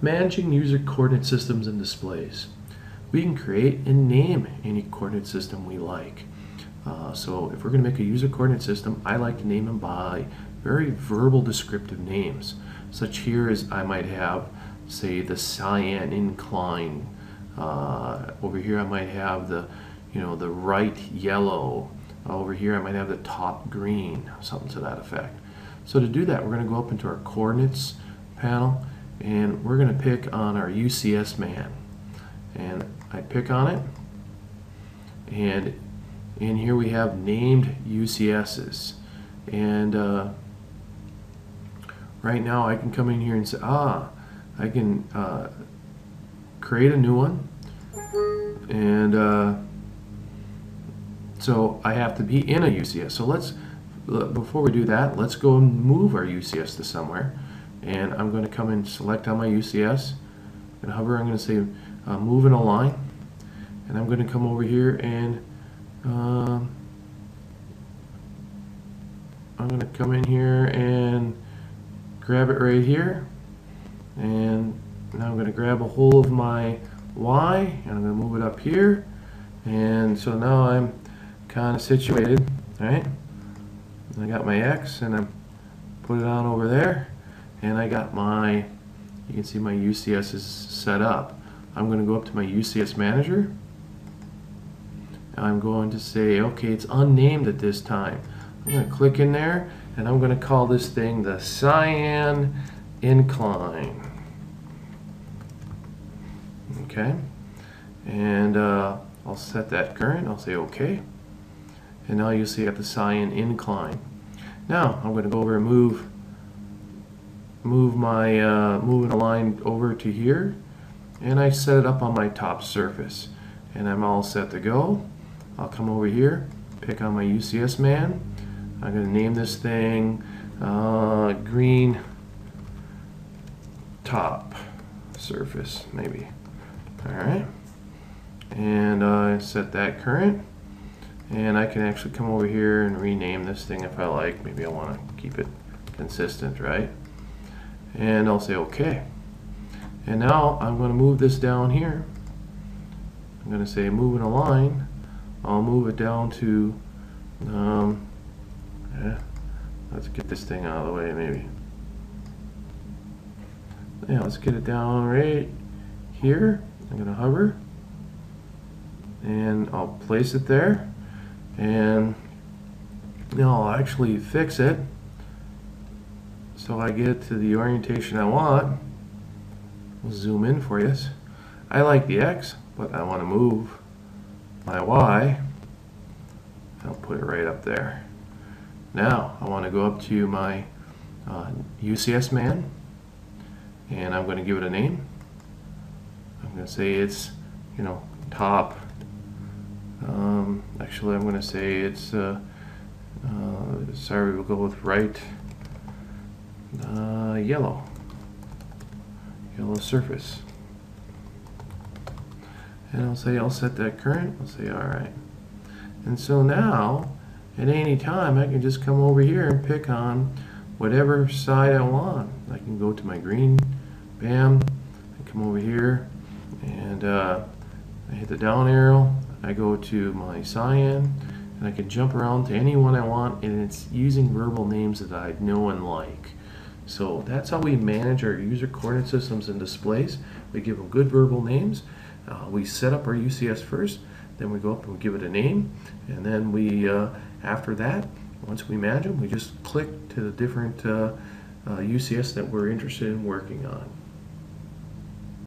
Managing user coordinate systems and displays. We can create and name any coordinate system we like. So if we're going to make a user coordinate system, I like to name them by very verbal descriptive names. Such here as I might have, say, the cyan incline. Over here I might have the right yellow. Over here I might have the top green, something to that effect. So to do that, we're going to go up into our coordinates panel, and we're going to pick on our UCS man. And I pick on it, and in here we have named UCSs. And right now I can come in here and say, I can create a new one. And so I have to be in a UCS. So before we do that, let's go and move our UCS to somewhere. And I'm going to come and select on my UCS and hover. I'm going to say move in a line, and I'm going to come over here and I'm going to come in here and grab it right here, and now I'm going to grab a hold of my Y and I'm going to move it up here, and so now I'm kind of situated, right? I got my X and I put it on over there, and I got my, you can see my UCS is set up. I'm going to go up to my UCS manager. I'm going to say, okay, it's unnamed at this time. I'm going to click in there, and I'm going to call this thing the cyan incline. Okay, and I'll set that current. I'll say okay, and now you see I got the cyan incline. Now I'm going to go over and move a line over to here, and I set it up on my top surface, and I'm all set to go. I'll come over here, pick on my UCS man. I'm going to name this thing green top surface, maybe. Alright, and I set that current, and I can actually come over here and rename this thing if I like. Maybe I want to keep it consistent, right? And I'll say okay. And now I'm going to move this down here. I'm going to say move in a line. I'll move it down to, let's get this thing out of the way maybe. Yeah, let's get it down right here. I'm going to hover, and I'll place it there, and now I'll actually fix it so I get to the orientation I want. We'll zoom in for you. I like the X, but I want to move my Y. I'll put it right up there. Now I want to go up to my UCS man, and I'm going to give it a name. I'm going to say it's, top. Actually, I'm going to say it's, sorry, we'll go with right yellow surface. And I'll set that current. I'll say alright. And so now, at any time, I can just come over here and pick on whatever side I want. I can go to my green, bam, I come over here, and I hit the down arrow, I go to my cyan, and I can jump around to any one I want, and it's using verbal names that I know and like. So that's how we manage our user coordinate systems and displays. We give them good verbal names. We set up our UCS first, then we go up and we give it a name, and then we, after that, once we manage them, we just click to the different UCS that we're interested in working on.